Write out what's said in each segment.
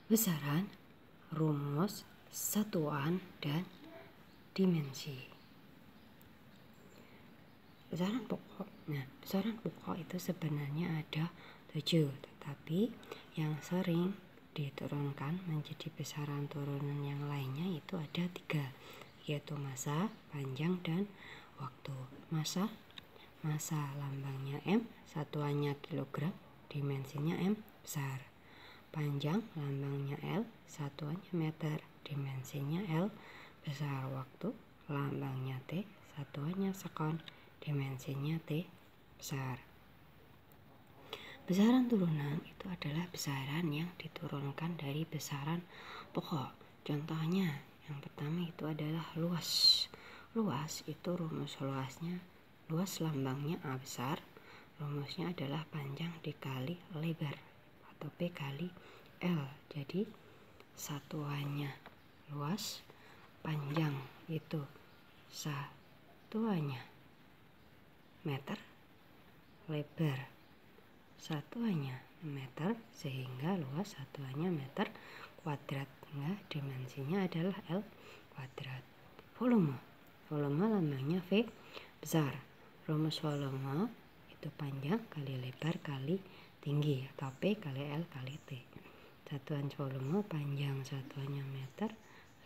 besaran, rumus, satuan, dan dimensi. Besaran pokok. Nah, besaran pokok itu sebenarnya ada 7, tetapi yang sering diturunkan menjadi besaran turunan yang lainnya itu ada 3, yaitu massa, panjang, dan waktu. Massa lambangnya M, satuannya kilogram, dimensinya M besar. Panjang lambangnya L, satuannya meter, dimensinya L besar. Waktu lambangnya T, satuannya sekon, dimensinya T besar. Besaran turunan itu adalah besaran yang diturunkan dari besaran pokok. Contohnya yang pertama itu adalah luas. Luas itu rumus luasnya, luas lambangnya A besar, rumusnya adalah panjang dikali lebar atau P kali L. Jadi satuannya luas, panjang itu satuannya meter, lebar satuannya meter, sehingga luas satuannya meter kuadrat, sehingga dimensinya adalah L kuadrat. Volume lambangnya V besar. Rumus volume itu panjang kali lebar kali tinggi atau P kali L kali T. Satuan volume panjang satuannya meter,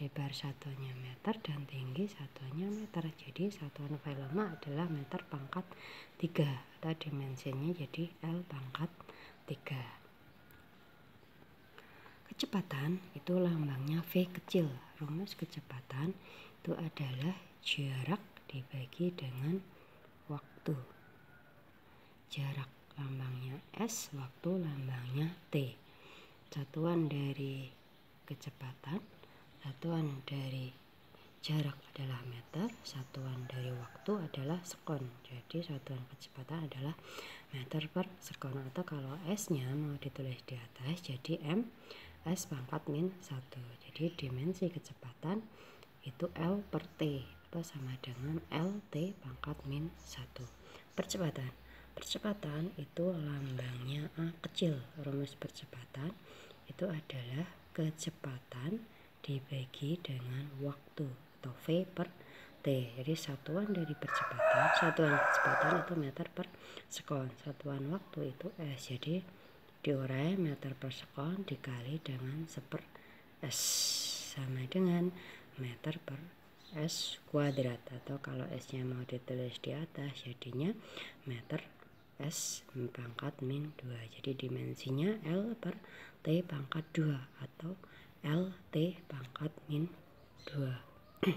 lebar satuannya meter, dan tinggi satuannya meter. Jadi satuan volume adalah meter pangkat 3 atau dimensinya jadi L pangkat 3. Kecepatan itu lambangnya V kecil. Rumus kecepatan itu adalah jarak dibagi dengan waktu. Jarak lambangnya S, waktu lambangnya T. Satuan dari kecepatan, satuan dari jarak adalah meter, satuan dari waktu adalah sekon. Jadi satuan kecepatan adalah meter per sekon, atau kalau S-nya mau ditulis di atas jadi M S pangkat min 1. Jadi dimensi kecepatan itu L per T atau sama dengan LT pangkat min 1. Percepatan itu lambangnya A kecil. Rumus percepatan itu adalah kecepatan dibagi dengan waktu atau V per T. Jadi satuan dari satuan kecepatan itu meter per sekon. Satuan waktu itu S. Jadi diurai meter per sekon dikali dengan 1/s sama dengan meter per S kuadrat, atau kalau S-nya mau ditulis di atas jadinya meter S pangkat min 2. Jadi dimensinya L per T pangkat 2 atau LT pangkat min 2.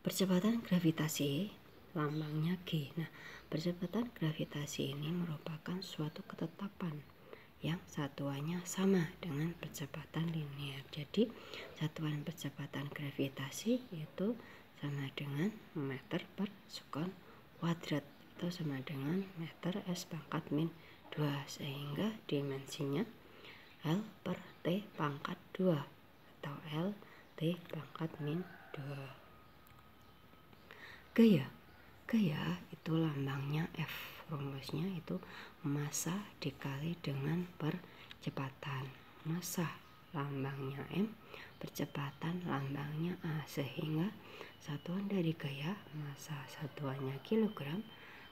Percepatan gravitasi lambangnya G. Nah, percepatan gravitasi ini merupakan suatu ketetapan yang satuannya sama dengan percepatan linear. Jadi satuan percepatan gravitasi itu sama dengan meter per sekon kuadrat atau sama dengan meter S pangkat min 2, sehingga dimensinya L per T pangkat 2 atau L T pangkat min 2. Gaya itu lambangnya F. Rumusnya itu massa dikali dengan percepatan. Massa lambangnya M, percepatan lambangnya A, sehingga satuan dari gaya massa satuannya kilogram,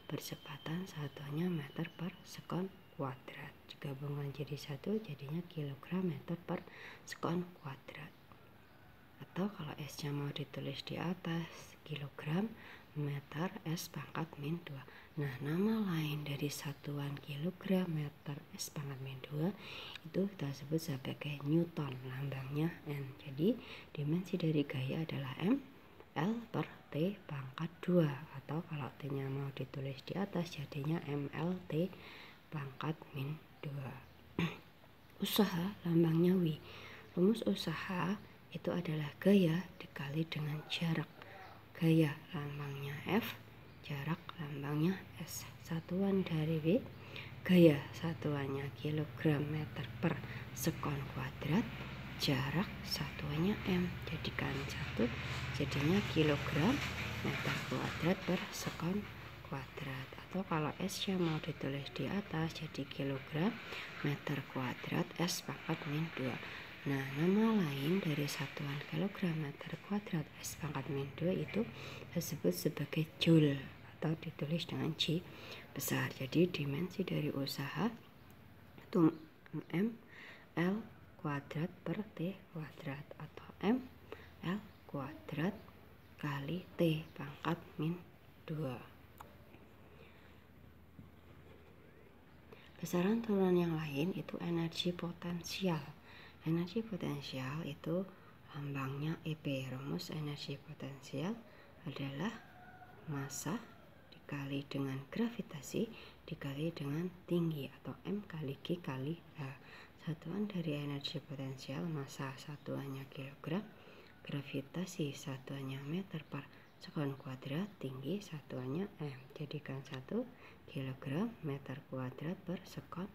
percepatan satuannya meter per sekon kuadrat. Gabungan jadi 1 jadinya kilogram meter per sekon kuadrat. Atau kalau S-nya mau ditulis di atas, kilogram meter S pangkat min 2. Nah, nama lain dari satuan kilogram meter S pangkat min 2 itu kita sebut sebagai Newton, lambangnya N. Jadi dimensi dari gaya adalah M L per T pangkat 2, atau kalau T-nya mau ditulis di atas jadinya MLT pangkat min 2. Usaha lambangnya W. Rumus usaha itu adalah gaya dikali dengan jarak. Gaya lambangnya F, jarak lambangnya S. Satuan dari W, gaya satuannya kilogram meter per sekon kuadrat, jarak satuannya M. Jadikan 1 jadinya kilogram meter kuadrat per sekon kuadrat, atau kalau S-nya mau ditulis di atas jadi kilogram meter kuadrat S pangkat min 2. Nah, nama lain dari satuan kilogram meter kuadrat S pangkat min 2 itu disebut sebagai joule atau ditulis dengan J besar. Jadi dimensi dari usaha itu ml kuadrat per T kuadrat, atau ml kuadrat kali T pangkat min 2. Besaran turunan yang lain itu energi potensial. Energi potensial itu lambangnya EP. Rumus energi potensial adalah massa dikali dengan gravitasi dikali dengan tinggi, atau M kali G kali H. Satuan dari energi potensial, massa satuannya kilogram, gravitasi satuannya meter per sekon kuadrat, tinggi satuannya M. Jadikan 1 kilogram meter kuadrat per sekon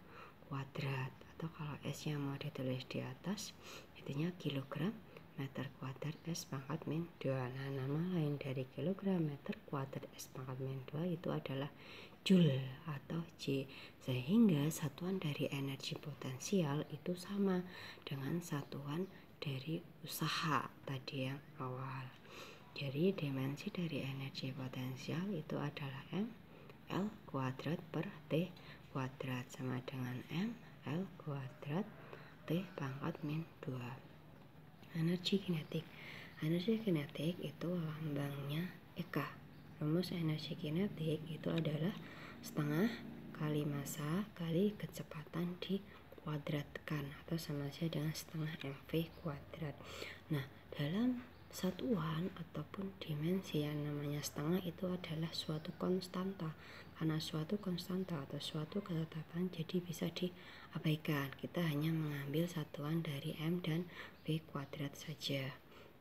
kuadrat, atau kalau S-nya mau ditulis di atas itunya kilogram meter kuadrat S pangkat min 2. Nah, nama lain dari kilogram meter kuadrat S pangkat min 2 itu adalah joule atau J, sehingga satuan dari energi potensial itu sama dengan satuan dari usaha tadi yang awal. Jadi dimensi dari energi potensial itu adalah ml kuadrat per T kuadrat sama dengan ml kuadrat T pangkat min 2. Energi kinetik. Energi kinetik itu lambangnya EK. Rumus energi kinetik itu adalah setengah kali massa kali kecepatan dikuadratkan, atau sama saja dengan setengah mv kuadrat. Nah, dalam satuan ataupun dimensi yang namanya setengah itu adalah suatu konstanta. Karena suatu konstanta atau suatu ketetapan jadi bisa diabaikan. Kita hanya mengambil satuan dari M dan V kuadrat saja.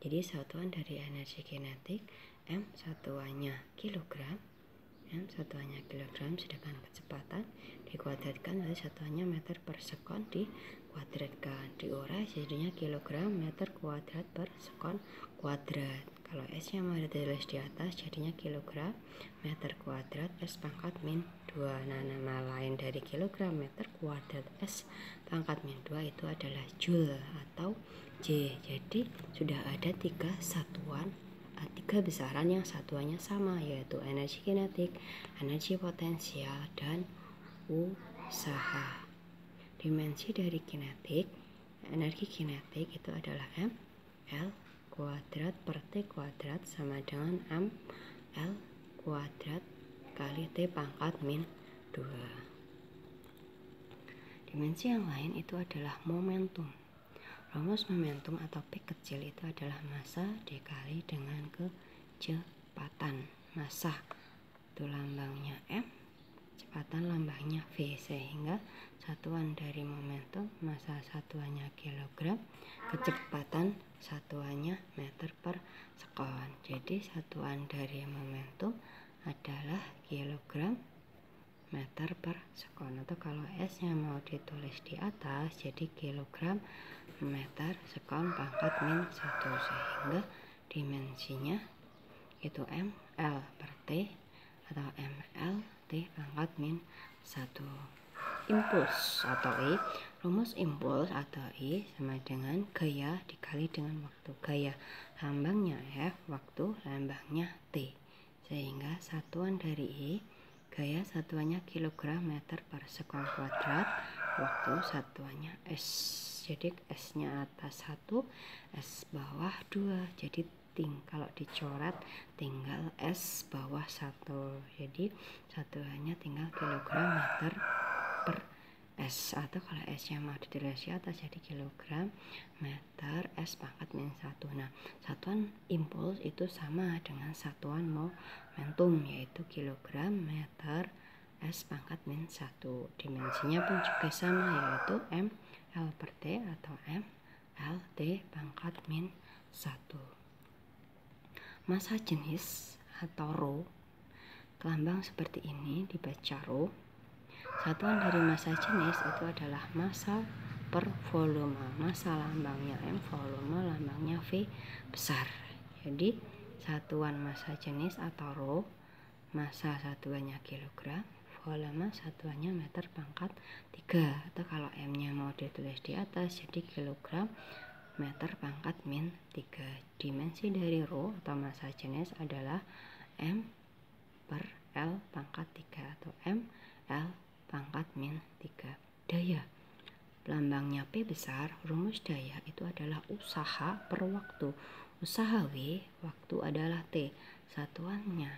Jadi satuan dari energi kinetik M satuannya kilogram, sedangkan kecepatan dikuadratkan dari satuannya meter per sekon dikuadratkan, diurai jadinya kilogram meter kuadrat per sekon kuadrat. Kalau S-nya mau ditulis di atas jadinya kilogram meter kuadrat S pangkat min 2. Nah, nama lain dari kilogram meter kuadrat S pangkat min 2 itu adalah joule atau J. Jadi sudah ada tiga besaran yang satuannya sama, yaitu energi kinetik, energi potensial, dan usaha. Dimensi dari kinetik, energi kinetik itu adalah ml kuadrat per T kuadrat sama dengan ml kuadrat kali T pangkat min 2. Dimensi yang lain itu adalah momentum. Rumus momentum atau P kecil itu adalah massa dikali dengan kecepatan. Massa itu lambangnya M, kecepatan lambangnya V, sehingga satuan dari momentum, massa satuannya kilogram, kecepatan satuannya meter per sekon. Jadi satuan dari momentum adalah kilogram meter per sekon, atau kalau S-nya mau ditulis di atas jadi kilogram meter sekon pangkat min 1, sehingga dimensinya itu ml per T atau ml T pangkat min 1. Impuls atau I, rumus impuls atau I sama dengan gaya dikali dengan waktu. Gaya lambangnya F, waktu lambangnya T, sehingga satuan dari I, gaya satuannya kilogram meter per sekon kuadrat, waktu satuannya S. Jadi S-nya atas 1, S bawah 2. Jadi kalau dicoret tinggal S bawah 1. Jadi satuannya tinggal kilogram meter per S, atau kalau S-nya mau ditulis di atas jadi kilogram meter S pangkat min 1. Nah, satuan impuls itu sama dengan satuan momentum, yaitu kilogram meter S pangkat min 1. Dimensinya pun juga sama, yaitu ml per T atau ml T pangkat min 1. Massa jenis atau rho, lambang seperti ini dibaca rho. Satuan dari massa jenis itu adalah massa per volume. Massa lambangnya M, volume lambangnya V besar. Jadi satuan massa jenis atau rho, massa satuannya kilogram, volume satuannya meter pangkat 3, atau kalau M nya mau ditulis di atas jadi kilogram meter pangkat min 3. Dimensi dari rho atau massa jenis adalah M per L pangkat 3 atau M L pangkat min 3. Daya, lambangnya P besar. Rumus daya itu adalah usaha per waktu. Usaha W, waktu adalah T. Satuannya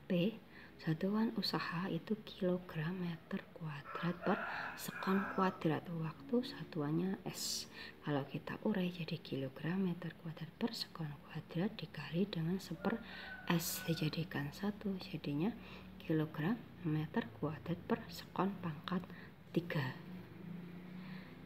P, satuan usaha itu kilogram meter kuadrat per sekon kuadrat. Waktu satuannya S. Kalau kita urai jadi kilogram meter kuadrat per sekon kuadrat dikali dengan 1/s dijadikan 1, jadinya kilogram meter kuadrat per sekon pangkat 3.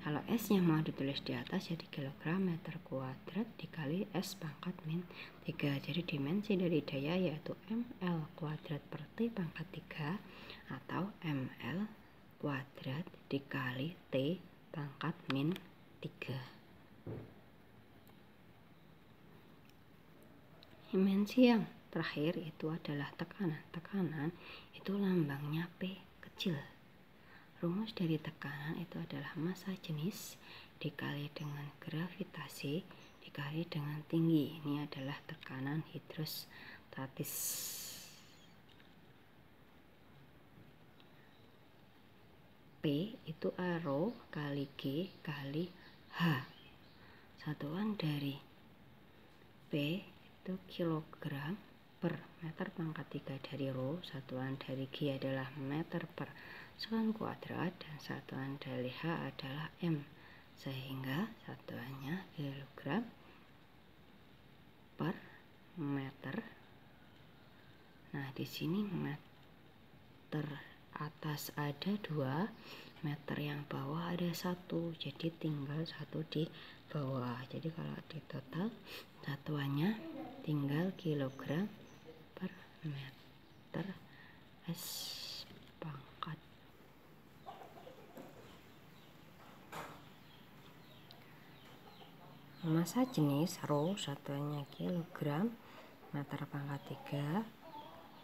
Kalau S nya mau ditulis di atas jadi kilogram meter kuadrat dikali S pangkat min 3. Jadi dimensi dari daya yaitu mL kuadrat per T pangkat 3 atau mL kuadrat dikali T pangkat min 3. Dimensi yang terakhir itu adalah tekanan. Tekanan itu lambangnya P kecil. Rumus dari tekanan itu adalah massa jenis dikali dengan gravitasi dikali dengan tinggi. Ini adalah tekanan hidrostatis. P itu rho kali G kali H. Satuan dari P itu kilogram per meter pangkat 3 dari rho. Satuan dari G adalah meter per sekon kuadrat dan satuan dari H adalah M, sehingga satuannya kilogram per meter. Nah, di sini meter atas ada 2, meter yang bawah ada 1, jadi tinggal 1 di bawah. Jadi kalau di total satuannya tinggal kilogram per meter S pangkat. Massa jenis rho satuannya kilogram meter pangkat 3.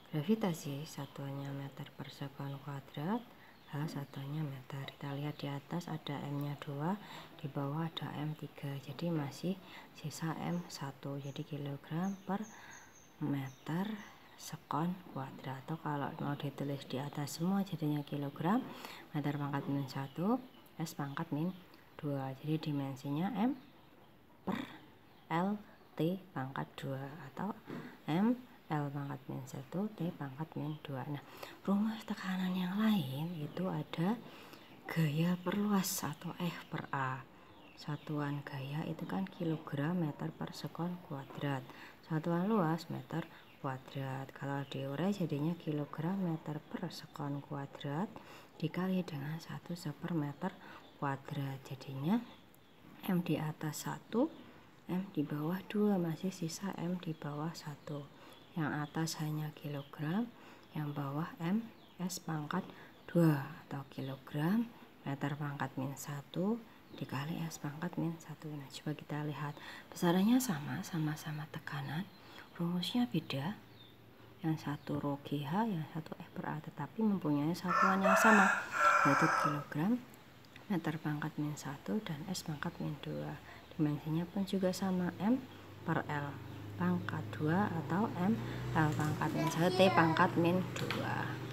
Gravitasi satuannya meter per sekon kuadrat. H satuannya meter. Kita lihat di atas ada M nya 2, di bawah ada M 3, jadi masih sisa M 1. Jadi kilogram per meter sekon kuadrat, atau kalau mau ditulis di atas semua jadinya kilogram meter pangkat min 1 S pangkat min 2. Jadi dimensinya M per L T pangkat 2 atau M L pangkat min 1 T pangkat min 2. Nah, rumus tekanan yang lain itu ada gaya perluas atau F per A. Satuan gaya itu kan kilogram meter per sekon kuadrat. Satuan luas meter kuadrat. Kalau diurai jadinya kilogram meter per sekon kuadrat dikali dengan 1/meter kuadrat. Jadinya M di atas 1, M di bawah 2, masih sisa M di bawah 1. Yang atas hanya kilogram, yang bawah M S pangkat 2 atau kilogram meter pangkat min 1 dikali S pangkat min 1. Nah, coba kita lihat. Besarannya sama-sama tekanan. Rumusnya beda. Yang satu rho GH, yang satu F per A, tetapi mempunyai satuan yang sama, yaitu kilogram meter pangkat min 1 dan S pangkat min 2. Dimensinya pun juga sama, M per L pangkat 2 atau M L pangkat min 1 T pangkat min 2.